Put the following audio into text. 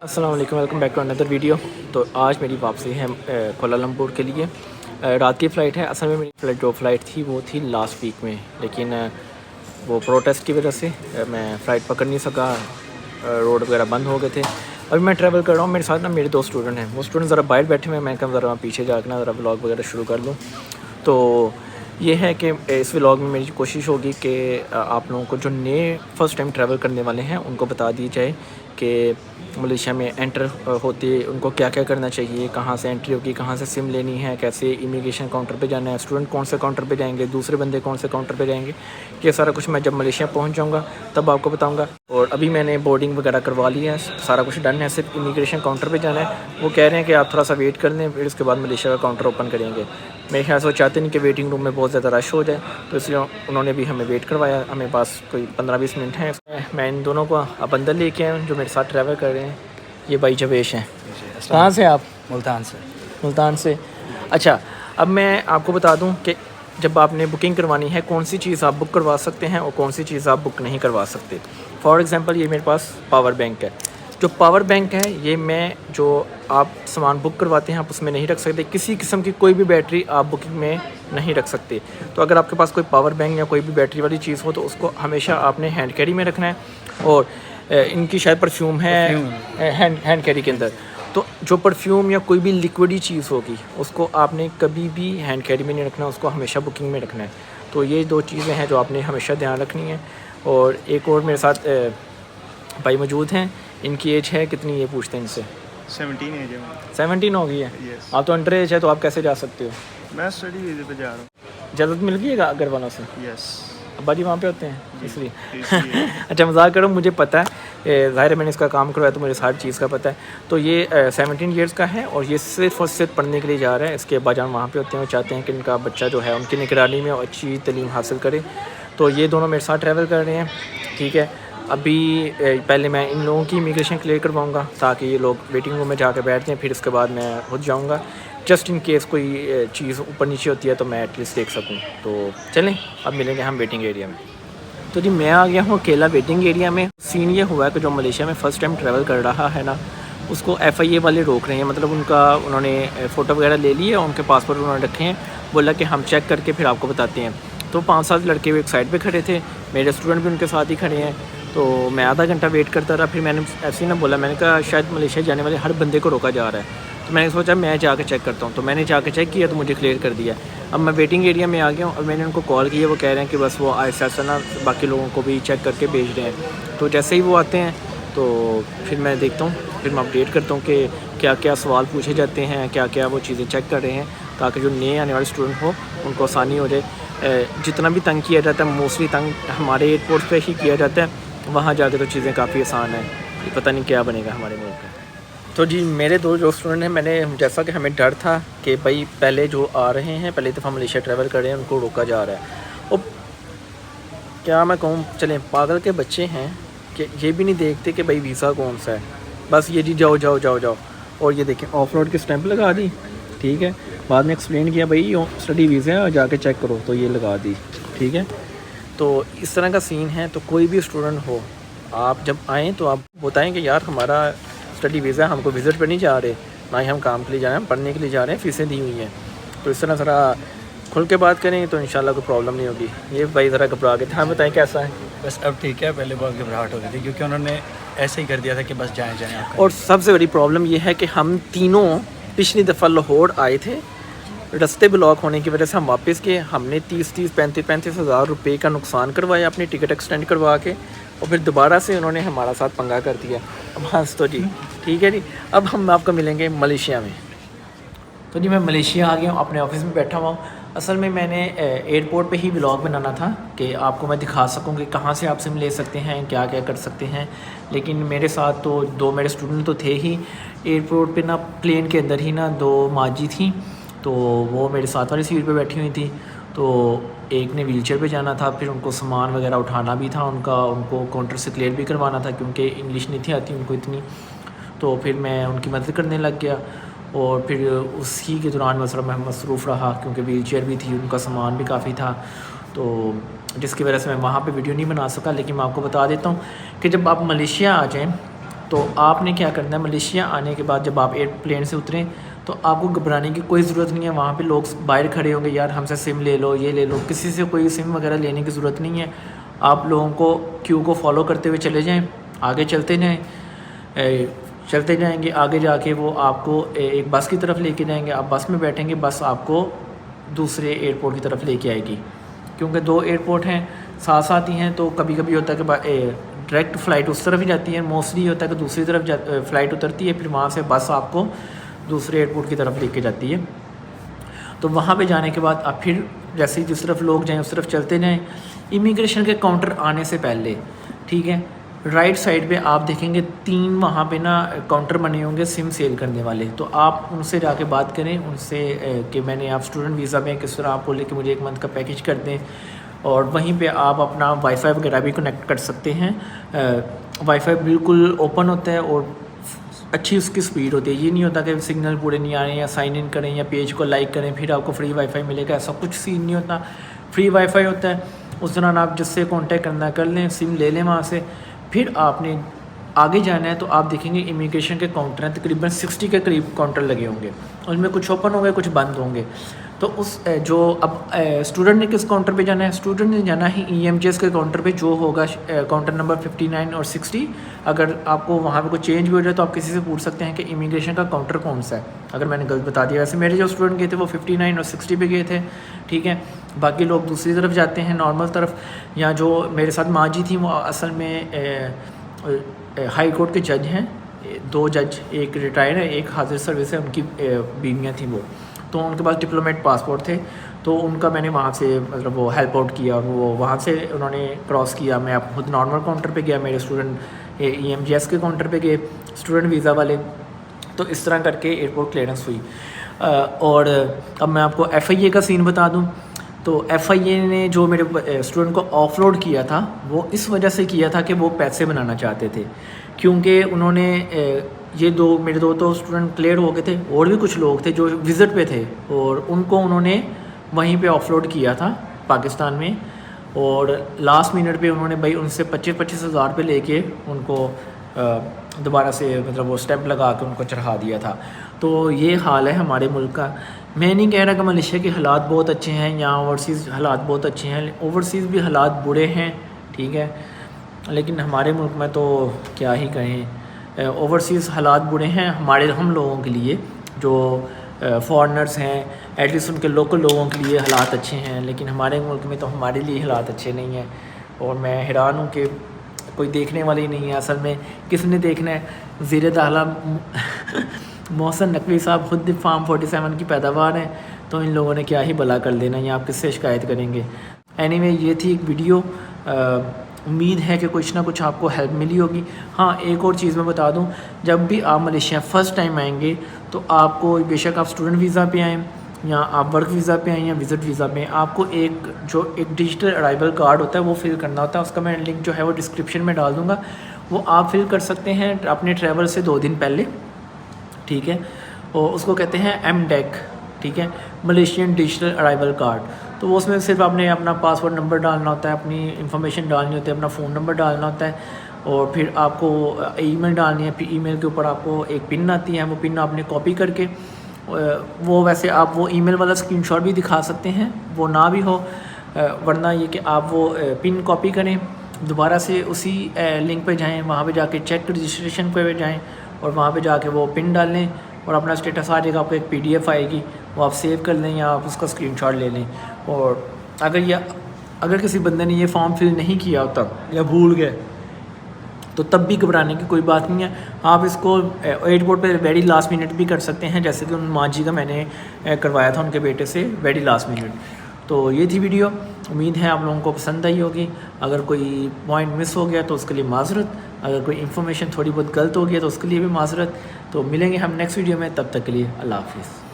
السلام علیکم، welcome back to another video. تو آج میری واپسی ہے کوالالمپور کے لیے۔ رات کی فلائٹ ہے۔ اصل میں میری جو فلائٹ تھی وہ تھی لاسٹ ویک میں، لیکن وہ پروٹیسٹ کی وجہ سے میں فلائٹ پکڑ نہیں سکا، روڈ وغیرہ بند ہو گئے تھے۔ ابھی میں ٹریول کر رہا ہوں، میرے ساتھ نا میرے دو اسٹوڈنٹ ہیں، وہ اسٹوڈنٹ ذرا باہر بیٹھے ہوئے ہیں، میں کہا ذرا پیچھے جا کے نا ذرا ولاگ وغیرہ شروع کر لوں۔ تو یہ ہے کہ اس ولاگ میں میری کوشش ہوگی کہ آپ لوگوں کو جو نئے فرسٹ ٹائم ٹریول کرنے والے ہیں ان کو بتا دی جائے کہ ملیشیا میں انٹر ہوتے ان کو کیا کیا کرنا چاہیے، کہاں سے انٹری ہوگی، کہاں سے سم لینی ہے، کیسے امیگریشن کاؤنٹر پہ جانا ہے، اسٹوڈنٹ کون سے کاؤنٹر پہ جائیں گے، دوسرے بندے کون سے کاؤنٹر پہ جائیں گے، یہ سارا کچھ میں جب ملیشیا پہنچ جاؤں گا تب آپ کو بتاؤں گا۔ اور ابھی میں نے بورڈنگ وغیرہ کروا لی ہے، سارا کچھ ڈن ہے، صرف امیگریشن کاؤنٹر پہ جانا ہے۔ وہ کہہ رہے ہیں کہ آپ تھوڑا سا ویٹ کر لیں، پھر اس کے بعد ملیشیا کا کاؤنٹر اوپن کریں گے۔ میرے خیال سے وہ چاہتے نہیں کہ ویٹنگ روم میں بہت زیادہ رش ہو جائے، تو اس لیے انہوں نے بھی ہمیں ویٹ کروایا۔ ہمیں پاس کوئی 15-20 منٹ ہیں۔ میں ان دونوں کو اب اندر لے کے آیا ہوں جو میرے ساتھ ٹریول کر رہے ہیں۔ یہ بھائی جویش ہیں۔ کہاں سے آپ؟ ملتان سے۔ ملتان سے۔ اچھا، اب میں آپ کو بتا دوں کہ جب آپ نے بکنگ کروانی ہے کون سی چیز آپ بک کروا سکتے ہیں اور کون سی چیز آپ بک نہیں کروا سکتے۔ فار ایگزامپل یہ میرے پاس پاور بینک ہے۔ جو پاور بینک ہے یہ میں جو آپ سامان بک کرواتے ہیں آپ اس میں نہیں رکھ سکتے، کسی قسم کی کوئی بھی بیٹری آپ بکنگ میں نہیں رکھ سکتے۔ تو اگر آپ کے پاس کوئی پاور بینک یا کوئی بھی بیٹری والی چیز ہو تو اس کو ہمیشہ آپ نے ہینڈ کیری میں رکھنا ہے۔ اور ان کی شاید پرفیوم ہے ہینڈ کیری کے اندر، تو جو پرفیوم یا کوئی بھی لیکوڈی چیز ہوگی اس کو آپ نے کبھی بھی ہینڈ کیری میں نہیں رکھنا، اس کو ہمیشہ بکنگ میں رکھنا ہے۔ تو یہ دو چیزیں ہیں جو آپ نے ہمیشہ دھیان رکھنی ہے۔ اور ایک اور میرے ساتھ بھائی موجود ہیں، ان کی ایج ہے کتنی یہ پوچھتے ہیں ان سے؟ 17 ایج ہے۔ 17 ہو گئی ہے؟ یس۔ آپ تو انڈر ایج ہے، تو آپ کیسے جا سکتے ہو؟ میں اسٹڈی ویزے پہ جا رہا ہوں۔ اجازت مل گئی ہے گھر والوں سے؟ یس۔ ابا جی وہاں پہ ہوتے ہیں اس لیے؟ اچھا، مذاق کرو، مجھے پتہ ہے، ظاہر ہے میں نے اس کا کام کروایا تو مجھے ہر چیز کا پتہ ہے۔ تو یہ 17 ایئرس کا ہے اور یہ صرف اور صرف پڑھنے کے لیے جا رہا ہے۔ اس کے ابا جان وہاں پہ ہوتے ہیں، وہ چاہتے ہیں کہ ان کا بچہ جو ہے ان کی نگرانی میں اچھی تعلیم حاصل کرے۔ تو یہ دونوں میرے ساتھ ٹریول کر رہے ہیں، ٹھیک ہے۔ ابھی پہلے میں ان لوگوں کی امیگریشن کلیئر کرواؤں گا تاکہ یہ لوگ ویٹنگ روم میں جا کے بیٹھ جائیں، پھر اس کے بعد میں خود جاؤں گا، جسٹ ان کیس کوئی چیز اوپر نیچے ہوتی ہے تو میں ایٹ لیسٹ دیکھ سکوں۔ تو چلیں اب ملیں گے ہم ویٹنگ ایریا میں۔ تو جی میں آ گیا ہوں اکیلا ویٹنگ ایریا میں۔ سین یہ ہوا ہے کہ جو ملیشیا میں فرسٹ ٹائم ٹریول کر رہا ہے نا، اس کو FIA والے روک رہے ہیں، مطلب انہوں نے فوٹو وغیرہ لے لی ہے، ان کے پاسپورٹ انہوں نے رکھے ہیں، بولا کہ ہم چیک کر کے پھر آپ کو بتاتے ہیں۔ تو 5-7 لڑکے ایک سائڈ پہ کھڑے تھے، میرے اسٹوڈنٹ بھی ان کے ساتھ ہی کھڑے ہیں۔ تو میں آدھا گھنٹہ ویٹ کرتا رہا، پھر میں نے ایسے ہی نہ بولا، میں نے کہا شاید ملیشیا جانے والے ہر بندے کو روکا جا رہا ہے، تو میں نے سوچا میں جا کے چیک کرتا ہوں۔ تو میں نے جا کے چیک کیا تو مجھے کلیئر کر دیا۔ اب میں ویٹنگ ایریا میں آ گیا ہوں اور میں نے ان کو کال کی ہے، وہ کہہ رہے ہیں کہ بس وہ ایسا ایسا نا باقی لوگوں کو بھی چیک کر کے بھیج رہے ہیں۔ تو جیسے ہی وہ آتے ہیں تو پھر میں دیکھتا ہوں، پھر میں اپڈیٹ کرتا ہوں کہ کیا کیا سوال پوچھے جاتے ہیں، کیا کیا وہ چیزیں چیک کر رہے ہیں، تاکہ جو نئے آنے والے اسٹوڈنٹ ہو ان کو آسانی ہو جائے۔ جتنا بھی تنگ کیا جاتا ہے موسٹلی تنگ ہمارے ایئرپورٹ پہ ہی کیا جاتا ہے، وہاں جا کے تو چیزیں کافی آسان ہیں، پتہ نہیں کیا بنے گا ہمارے ملک میں۔ تو جی میرے دو جو اسٹوڈنٹ ہیں، میں نے جیسا کہ ہمیں ڈر تھا کہ بھائی پہلے جو آ رہے ہیں پہلی دفعہ ملیشیا ٹریول کر رہے ہیں ان کو روکا جا رہا ہے۔ اور کیا میں کہوں، چلیں پاگل کے بچے ہیں کہ یہ بھی نہیں دیکھتے کہ بھائی ویزا کون سا ہے، بس یہ جی جاؤ جاؤ جاؤ جاؤ۔ اور یہ دیکھیں آف روڈ کی اسٹیمپ لگا دی، ٹھیک ہے، بعد میں ایکسپلین کیا بھائی اسٹڈی ویزا ہے اور جا کے چیک کرو، تو یہ لگا دی، ٹھیک ہے۔ تو اس طرح کا سین ہے۔ تو کوئی بھی اسٹوڈنٹ ہو، آپ جب آئیں تو آپ بتائیں کہ یار ہمارا اسٹڈی ویزا ہے، ہم کو وزٹ پہ نہیں جا رہے، نہ ہی ہم کام کے لیے جا رہے ہیں، ہم پڑھنے کے لیے جا رہے ہیں، فیسیں دی ہوئی ہیں۔ تو اس طرح ذرا کھل کے بات کریں تو انشاءاللہ کوئی پرابلم نہیں ہوگی۔ یہ بھائی ذرا گھبرا گئے تھے، ہاں بتائیں کیسا ہے؟ بس اب ٹھیک ہے، پہلے بہت گھبراہٹ ہو رہی تھی کیونکہ انہوں نے ایسے ہی کر دیا تھا کہ بس جائیں جائیں آپ۔ اور سب سے بڑی پرابلم یہ ہے کہ ہم تینوں پچھلی دفعہ لاہور آئے تھے، رستے بلاک ہونے کی وجہ سے ہم واپس گئے، ہم نے 35 ہزار روپے کا نقصان کروایا اپنی ٹکٹ ایکسٹینڈ کروا کے، اور پھر دوبارہ سے انہوں نے ہمارا ساتھ پنگا کر دیا۔ بس تو جی ٹھیک ہے جی، اب ہم آپ کو ملیں گے ملیشیا میں۔ تو جی میں ملیشیا آ گیا ہوں، اپنے آفس میں بیٹھا ہوا ہوں۔ اصل میں میں نے ایئرپورٹ پہ ہی ولاگ بنانا تھا کہ آپ کو میں دکھا سکوں کہ کہاں سے آپ سم لے سکتے ہیں، کیا کیا کر سکتے ہیں، لیکن میرے ساتھ تو دو میرے اسٹوڈنٹ تو تھے ہی ایئرپورٹ پہ نا، پلین کے اندر ہی نا 2 ماجی تھیں، تو وہ میرے ساتھ والی سیٹ پہ بیٹھی ہوئی تھی۔ تو ایک نے ویل چیئر پہ جانا تھا، پھر ان کو سامان وغیرہ اٹھانا بھی تھا، ان کو کاؤنٹر سے کلیئر بھی کروانا تھا کیونکہ انگلش نہیں تھی آتی ان کو اتنی۔ تو پھر میں ان کی مدد کرنے لگ گیا، اور پھر اسی کے دوران میں مصروف رہا کیونکہ ویل چیئر بھی تھی، ان کا سامان بھی کافی تھا، تو جس کی وجہ سے میں وہاں پہ ویڈیو نہیں بنا سکا۔ لیکن میں آپ کو بتا دیتا ہوں کہ جب آپ ملیشیا آ جائیں تو آپ نے کیا کرنا ہے، ملیشیا آنے کے بعد جب آپ ایئر پلین سے اتریں تو آپ کو گھبرانے کی کوئی ضرورت نہیں ہے. وہاں پہ لوگ باہر کھڑے ہوں گے، یار ہم سے سم لے لو، یہ لے لو. کسی سے کوئی سم وغیرہ لینے کی ضرورت نہیں ہے. آپ لوگوں کو کیو کو فالو کرتے ہوئے چلے جائیں، آگے چلتے جائیں گے. آگے جا کے وہ آپ کو ایک بس کی طرف لے کے جائیں گے. آپ بس میں بیٹھیں گے، بس آپ کو دوسرے ایئرپورٹ کی طرف لے کے آئے گی. کیونکہ 2 ایئرپورٹ ہیں ساتھ ساتھ ہی ہیں، تو کبھی کبھی ہوتا ہے کہ ڈائریکٹ فلائٹ اس طرف ہی جاتی ہے، موسٹلی ہوتا ہے کہ دوسری طرف فلائٹ اترتی ہے، پھر وہاں سے بس آپ کو دوسرے ایئرپورٹ کی طرف لے کے جاتی ہے. تو وہاں پہ جانے کے بعد آپ پھر جیسے جس طرف لوگ جائیں اس طرف چلتے جائیں. امیگریشن کے کاؤنٹر آنے سے پہلے، ٹھیک ہے، رائٹ سائڈ پہ آپ دیکھیں گے 3 وہاں پہ نا کاؤنٹر بنے ہوں گے سم سیل کرنے والے. تو آپ ان سے جا کے بات کریں ان سے کہ میں نے آپ اسٹوڈنٹ ویزا میں کس طرح آپ بولے کہ مجھے 1 منتھ کا پیکیج کر دیں. اور وہیں پہ آپ اپنا وائی فائی وغیرہ بھی کنیکٹ کر سکتے ہیں. وائی فائی بالکل اوپن ہوتا ہے اور اچھی اس کی سپیڈ ہوتی ہے. یہ نہیں ہوتا کہ سگنل پورے نہیں آ رہے ہیں، یا سائن ان کریں یا پیج کو لائک کریں پھر آپ کو فری وائی فائی ملے گا، ایسا کچھ سین نہیں ہوتا. فری وائی فائی ہوتا ہے. اس دوران آپ جس سے کانٹیکٹ کرنا کر لیں، سم لے لیں وہاں سے. پھر آپ نے آگے جانا ہے تو آپ دیکھیں گے امیگریشن کے کاؤنٹر ہیں، تقریباً 60 کے قریب کاؤنٹر لگے ہوں گے. ان میں کچھ اوپن ہوں گے، کچھ بند ہوں گے. تو اس جو اب اسٹوڈنٹ نے کس کاؤنٹر پہ جانا ہے، اسٹوڈنٹ نے جانا ہے EMGS کے کاؤنٹر پہ جو ہوگا کاؤنٹر نمبر 59 اور 60. اگر آپ کو وہاں پہ کوئی چینج بھی ہو جائے تو آپ کسی سے پوچھ سکتے ہیں کہ امیگریشن کا کاؤنٹر کون سا ہے، اگر میں نے غلط بتا دیا. ویسے میرے جو اسٹوڈنٹ گئے تھے وہ 59 اور 60 پہ گئے تھے، ٹھیک ہے. باقی لوگ دوسری طرف جاتے ہیں نارمل طرف. یا جو میرے ساتھ ماں جی تھیں وہ اصل میں ہائی کورٹ کے جج ہیں، 2 جج، ایک ریٹائر ہے ایک حاضر سروس ہے، ان کی بیویاں تھیں وہ. تو ان کے پاس ڈپلومیٹ پاسپورٹ تھے، تو ان کا میں نے وہاں سے مطلب وہ ہیلپ آؤٹ کیا اور وہ وہاں سے انہوں نے کراس کیا. میں اب خود نارمل کاؤنٹر پہ گیا، میرے اسٹوڈنٹ EMGS کے کاؤنٹر پہ گئے اسٹوڈنٹ ویزا والے. تو اس طرح کر کے ایئرپورٹ کلیئرنس ہوئی. اور اب میں آپ کو FIA کا سین بتا دوں. تو FIA نے جو میرے اسٹوڈنٹ کو آف لوڈ کیا تھا وہ اس وجہ سے کیا تھا کہ وہ پیسے بنانا چاہتے تھے. کیونکہ انہوں نے یہ میرے 2 تو اسٹوڈنٹ کلیئر ہو گئے تھے، اور بھی کچھ لوگ تھے جو وزٹ پہ تھے اور ان کو انہوں نے وہیں پہ آف لوڈ کیا تھا پاکستان میں. اور لاسٹ منٹ پہ انہوں نے بھائی ان سے 25 ہزار پہ لے کے ان کو دوبارہ سے مطلب وہ اسٹیمپ لگا کے ان کو چڑھا دیا تھا. تو یہ حال ہے ہمارے ملک کا. میں نہیں کہہ رہا کہ ملیشیا کے حالات بہت اچھے ہیں یا اوورسیز حالات بہت اچھے ہیں، اوورسیز بھی حالات برے ہیں، ٹھیک ہے. لیکن ہمارے ملک میں تو کیا ہی کہیں، اوورسیز حالات برے ہیں ہم لوگوں کے لیے جو فارنرز ہیں. ایٹ لیسٹ ان کے لوکل لوگوں کے لیے حالات اچھے ہیں، لیکن ہمارے ملک میں تو ہمارے لیے حالات اچھے نہیں ہیں. اور میں حیران ہوں کہ کوئی دیکھنے والا ہی نہیں ہے. اصل میں کس نے دیکھنا ہے؟ زیر داخلہ محسن نقوی صاحب خود فارم 47 کی پیداوار ہیں، تو ان لوگوں نے کیا ہی بھلا کر دینا، یا آپ کس سے شکایت کریں گے. اینی وے یہ تھی ایک ویڈیو. امید ہے کہ کچھ نہ کچھ آپ کو ہیلپ ملی ہوگی. ہاں ایک اور چیز میں بتا دوں، جب بھی آپ ملیشیا فرسٹ ٹائم آئیں گے تو آپ کو بے شک آپ اسٹوڈنٹ ویزا پہ آئیں یا آپ ورک ویزا پہ آئیں یا وزٹ ویزا پہ، آپ کو ایک ڈیجیٹل ارائیول کارڈ ہوتا ہے وہ فل کرنا ہوتا ہے. اس کا میں لنک جو ہے وہ ڈسکرپشن میں ڈال دوں گا. وہ آپ فل کر سکتے ہیں اپنے ٹریول سے 2 دن پہلے، ٹھیک ہے. اور اس کو کہتے ہیں MDEC، ٹھیک ہے، ملیشین ڈیجیٹل ارائیول کارڈ. تو وہ اس میں صرف آپ نے اپنا پاسورڈ نمبر ڈالنا ہوتا ہے، اپنی انفارمیشن ڈالنی ہوتی ہے، اپنا فون نمبر ڈالنا ہوتا ہے، اور پھر آپ کو ای میل ڈالنی ہے. پھر ای میل کے اوپر آپ کو ایک پن آتی ہے، وہ پن آپ نے کاپی کر کے وہ ویسے آپ وہ ای میل والا اسکرین شاٹ بھی دکھا سکتے ہیں، وہ نہ بھی ہو، ورنہ یہ کہ آپ وہ پن کاپی کریں، دوبارہ سے اسی لنک پہ جائیں، وہاں پہ جا کے چیک رجسٹریشن پہ جائیں اور وہاں پہ جا کے وہ پن ڈال لیں اور اپنا اسٹیٹس آ جائے گا. آپ کو ایک PDF آئے گی، وہ آپ سیو کر لیں یا آپ اس کا اسکرین شاٹ لے لیں. اور اگر کسی بندے نے یہ فارم فل نہیں کیا ہوتا یا بھول گئے تو تب بھی گھبرانے کی کوئی بات نہیں ہے. آپ اس کو ایئرپورٹ پہ ویری لاسٹ منٹ بھی کر سکتے ہیں، جیسے کہ ان ماں جی کا میں نے کروایا تھا ان کے بیٹے سے ویری لاسٹ منٹ. تو یہ تھی ویڈیو، امید ہے آپ لوگوں کو پسند آئی ہوگی. اگر کوئی پوائنٹ مس ہو گیا تو اس کے لیے معذرت، اگر کوئی انفارمیشن تھوڑی بہت غلط ہو گیا تو اس کے لیے بھی معذرت. تو ملیں گے ہم نیکسٹ ویڈیو میں، تب تک کے لیے اللہ حافظ.